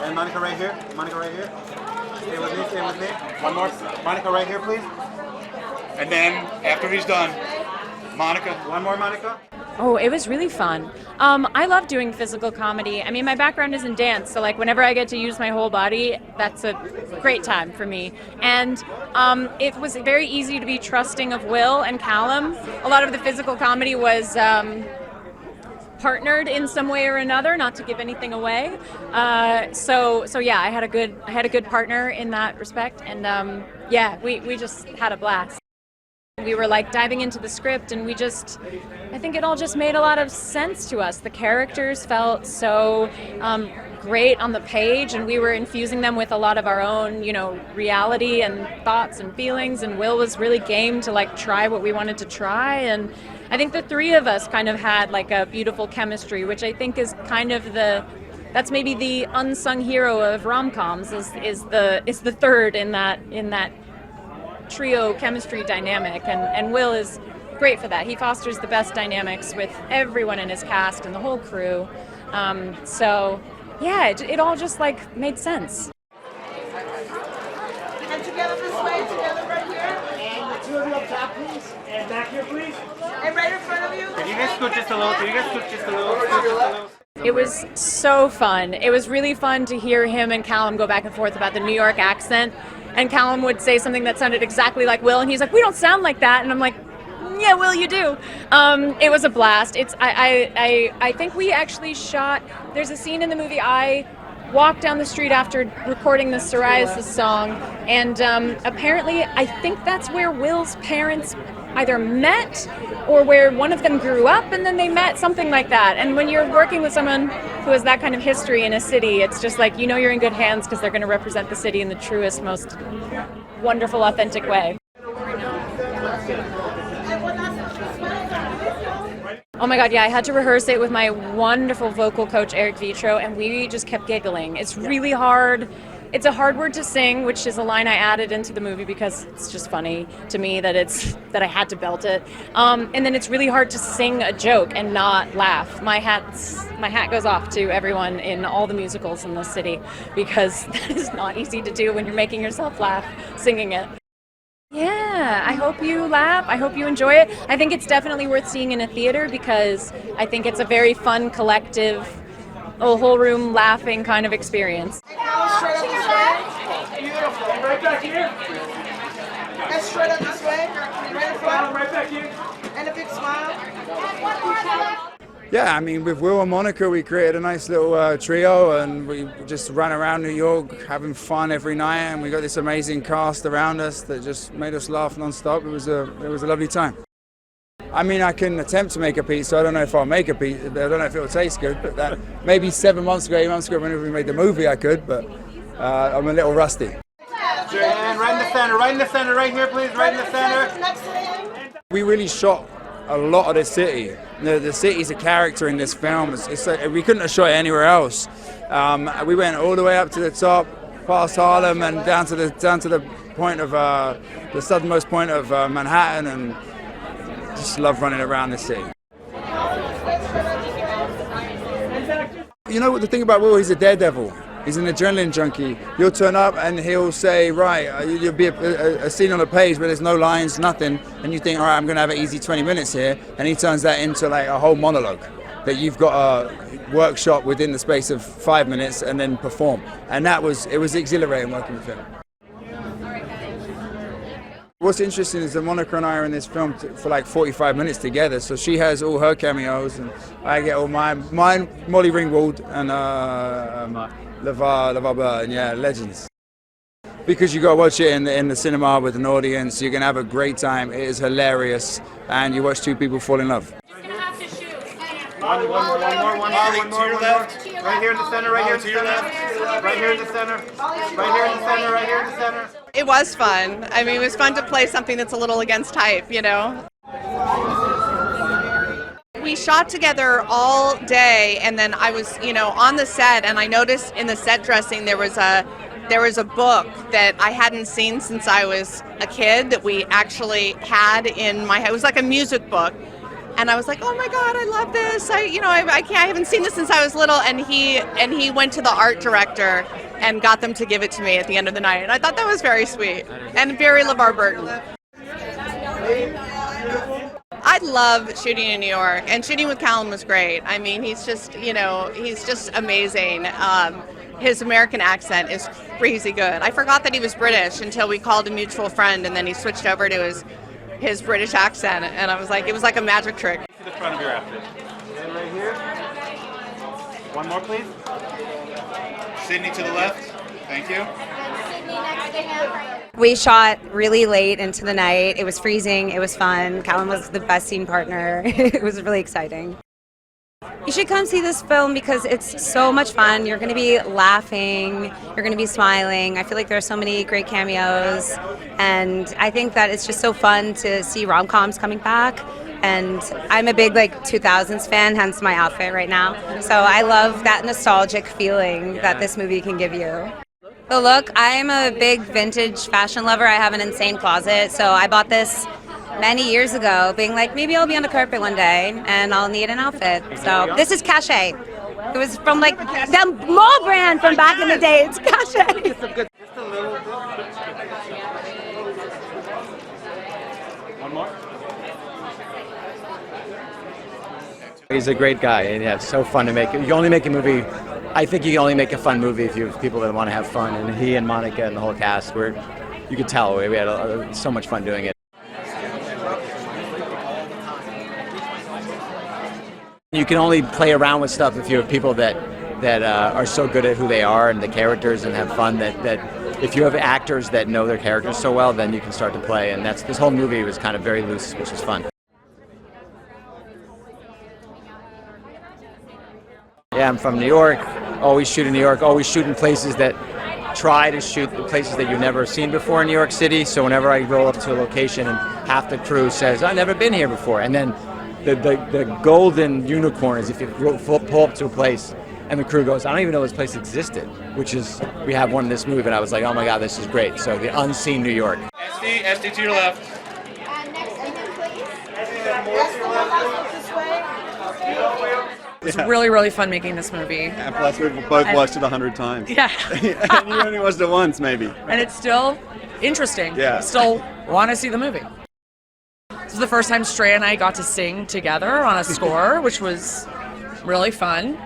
And Monica right here. Monica right here. Stay with me, stay with me. One more. Monica right here, please. And then, after he's done, Monica. One more, Monica. Oh, it was really fun. I love doing physical comedy. I mean, my background is in dance, so like whenever I get to use my whole body, that's a great time for me. And it was very easy to be trusting of Will and Callum. A lot of the physical comedy was partnered in some way or another, not to give anything away. So yeah, I had a good partner in that respect, and yeah, we just had a blast. We were like diving into the script, and I think it all just made a lot of sense to us. The characters felt so great on the page, and we were infusing them with a lot of our own, reality and thoughts and feelings, and Will was really game to like try what we wanted to try, and I think the three of us kind of had like a beautiful chemistry, which I think is kind of that's maybe the unsung hero of rom-coms is the third in that trio chemistry dynamic, and Will is great for that. He fosters the best dynamics with everyone in his cast and the whole crew. So yeah, it all just like made sense. And together this way, together right here. And the two of you up top, please. And back here, please. And right in front of you. Can you guys scoot just a little? Can you guys scoot just a little? Scoot just a little? It was so fun. It was really fun to hear him and Callum go back and forth about the New York accent. And Callum would say something that sounded exactly like Will, and he's like, "We don't sound like that." And I'm like, "Yeah, Will, you do." It was a blast. I think we actually shot. There's a scene in the movie. I walked down the street after recording the psoriasis song, and apparently, I think that's where Will's parents either met or where one of them grew up and then they met, something like that. And when you're working with someone who has that kind of history in a city, it's just like, you're in good hands because they're going to represent the city in the truest, most wonderful, authentic way. Oh my God, yeah, I had to rehearse it with my wonderful vocal coach, Eric Vitro, and we just kept giggling. It's really hard. It's a hard word to sing, which is a line I added into the movie because it's just funny to me that I had to belt it. And then it's really hard to sing a joke and not laugh. My hat goes off to everyone in all the musicals in the city because that is not easy to do when you're making yourself laugh singing it. Yeah, I hope you laugh. I hope you enjoy it. I think it's definitely worth seeing in a theater because I think it's a very fun, collective, a whole room laughing kind of experience. Straight up this way. Beautiful. Right back here. And straight up this way. Right in front. Right back here. And a big smile. Yeah, I mean, with Will and Monica, we created a nice little trio, and we just ran around New York having fun every night, and we got this amazing cast around us that just made us laugh non-stop. It was a lovely time. I mean, I can attempt to make a pizza. I don't know if I'll make a pizza. I don't know if it'll taste good, but that maybe 7 months ago, 8 months ago, whenever we made the movie, I could, but I'm a little rusty. And right in the center, right here, please, right in the center. Next to him. We really shot a lot of the city. The city's a character in this film. It's like, we couldn't have shot it anywhere else. We went all the way up to the top, past Harlem, and down to the point of the southernmost point of Manhattan, and just love running around the city. You know what the thing about Will? He's a daredevil. He's an adrenaline junkie. You'll turn up and he'll say, right, you'll be a scene on a page where there's no lines, nothing, and you think, all right, I'm going to have an easy 20 minutes here, and he turns that into like a whole monologue that you've got to workshop within the space of 5 minutes and then perform. And it was exhilarating working with him. What's interesting is that Monica and I are in this film for like 45 minutes together, so she has all her cameos and I get all mine, Molly Ringwald and LeVar, and yeah, legends. Because you got to watch it in the cinema with an audience, you're going to have a great time, it is hilarious, and you watch two people fall in love. One more. Right here in the center, right here in the center. Right here in the center. Right here in the center, right here in the center. It was fun. I mean, it was fun to play something that's a little against type, you know? We shot together all day, and then I was, on the set, and I noticed in the set dressing there was a book that I hadn't seen since I was a kid that we actually had in my head. It was like a music book. And I was like, oh my God, I love this. I haven't seen this since I was little. And he went to the art director and got them to give it to me at the end of the night. And I thought that was very sweet and very LeVar Burton. I love shooting in New York, and shooting with Callum was great. I mean, he's just amazing. His American accent is crazy good. I forgot that he was British until we called a mutual friend, and then he switched over to his British accent, and I was like, it was like a magic trick. To the front of your outfit. And right here. One more, please. Sydney to the left. Thank you. We shot really late into the night. It was freezing. It was fun. Callum was the best scene partner. It was really exciting. You should come see this film because it's so much fun. You're going to be laughing. You're going to be smiling. I feel like there are so many great cameos. And I think that it's just so fun to see rom-coms coming back. And I'm a big 2000s fan, hence my outfit right now. So I love that nostalgic feeling that this movie can give you. The look, I'm a big vintage fashion lover. I have an insane closet. So I bought this many years ago, being like, maybe I'll be on the carpet one day and I'll need an outfit. So this is Cachet. It was from the mall brand from back in the day. It's Cachet. One more. He's a great guy, and yeah, it's so fun to make. You can only make a movie. I think you can only make a fun movie if you have people that want to have fun. And he and Monica and the whole cast, you could tell we had so much fun doing it. You can only play around with stuff if you have people that are so good at who they are and the characters and have fun. That if you have actors that know their characters so well, then you can start to play. And this whole movie was kind of very loose, which was fun. Yeah, I'm from New York. Always shoot in New York. Always shoot in places that try to shoot the places that you've never seen before in New York City. So whenever I roll up to a location and half the crew says, I've never been here before. And then the golden unicorn is if you pull up to a place and the crew goes, I don't even know this place existed, which is, we have one in this movie. And I was like, oh my God, this is great. So the unseen New York. Este to your left. Next to him, please. That's the one that's this way. It was really, really fun making this movie. And plus, we've both watched it 100 times. Yeah. And you only watched it once, maybe. And it's still interesting. Yeah. I still want to see the movie. This is the first time Stracey and I got to sing together on a score, which was really fun.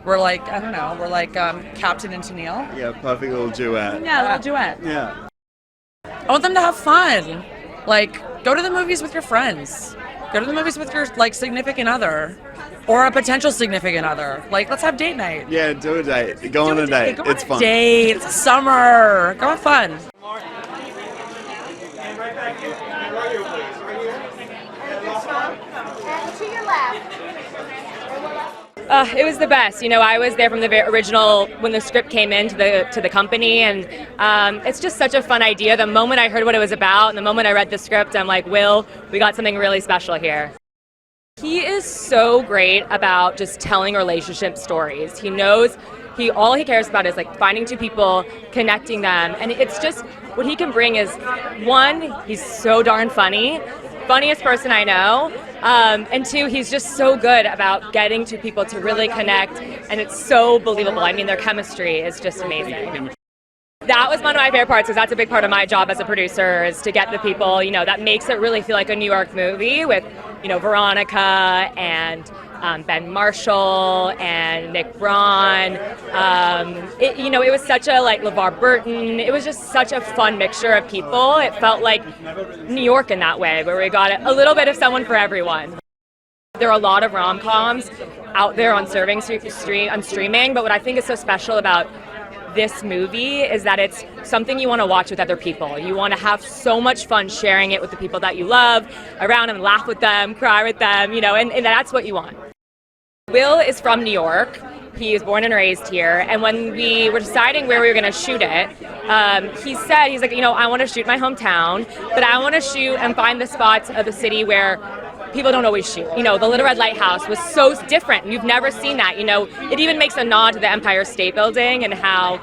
We're like, I don't know, we're like Captain and Tennille. Yeah, perfect little duet. Yeah, a little duet. Yeah. I want them to have fun. Go to the movies with your friends. Go to the movies with your significant other. Or a potential significant other. Let's have date night. Yeah, do a date. Go on a date. It's fun. Date. It's summer. Go have fun. And right back here. And right here, please. Right here. And to your left. It was the best. I was there from the original when the script came in to the company, and it's just such a fun idea. The moment I heard what it was about, and the moment I read the script, I'm like, Will, we got something really special here. He is so great about just telling relationship stories. He knows all he cares about is finding two people, connecting them, and it's just what he can bring is one, he's so darn funny, funniest person I know, and two, he's just so good about getting two people to really connect, and it's so believable. I mean, their chemistry is just amazing. That was one of my favorite parts, because that's a big part of my job as a producer, is to get the people, that makes it really feel like a New York movie with, Veronica and Ben Marshall and Nick Braun. It was such a LeVar Burton. It was just such a fun mixture of people. It felt like New York in that way, where we got a little bit of someone for everyone. There are a lot of rom-coms out there on streaming, but what I think is so special about this movie is that it's something you want to watch with other people. You want to have so much fun sharing it with the people that you love, around them, laugh with them, cry with them, and that's what you want. Will is from New York. He was born and raised here, and when we were deciding where we were going to shoot it, he's like, I want to shoot my hometown, but I want to shoot and find the spots of the city where people don't always shoot. The Little Red Lighthouse was so different. You've never seen that. It even makes a nod to the Empire State Building and how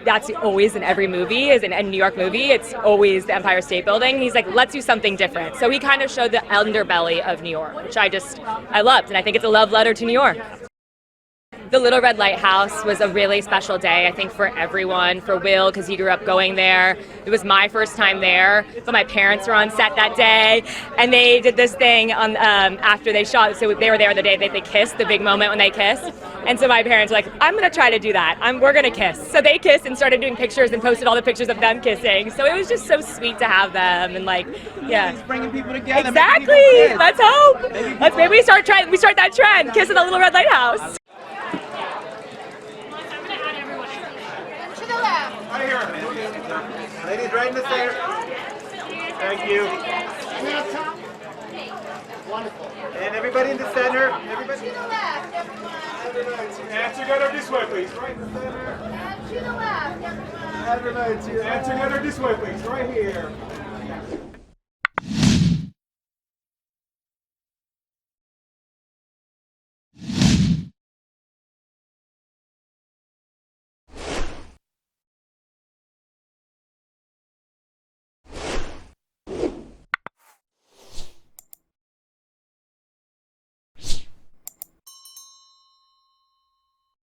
that's always in every movie, is in a New York movie, it's always the Empire State Building. He's like, let's do something different. So he kind of showed the underbelly of New York, which I loved, and I think it's a love letter to New York. The Little Red Lighthouse was a really special day, I think, for everyone, for Will, because he grew up going there. It was my first time there, but my parents were on set that day, and they did this thing on after they shot. So they were there the day that they kissed, the big moment when they kissed. And so my parents were like, I'm going to try to do that. We're going to kiss. So they kissed and started doing pictures and posted all the pictures of them kissing. So it was just so sweet to have them, and like, yeah. It's bringing people together. Exactly. Let's hope. Maybe we start that trend, kiss at the Little Red Lighthouse. To the left. Right here. Ladies, right in the center. Thank you. Wonderful. And everybody in the center. Everybody. To the left, everyone. And together this way, please. Right in the center. And to the left, everyone. And together this way, please. Right here.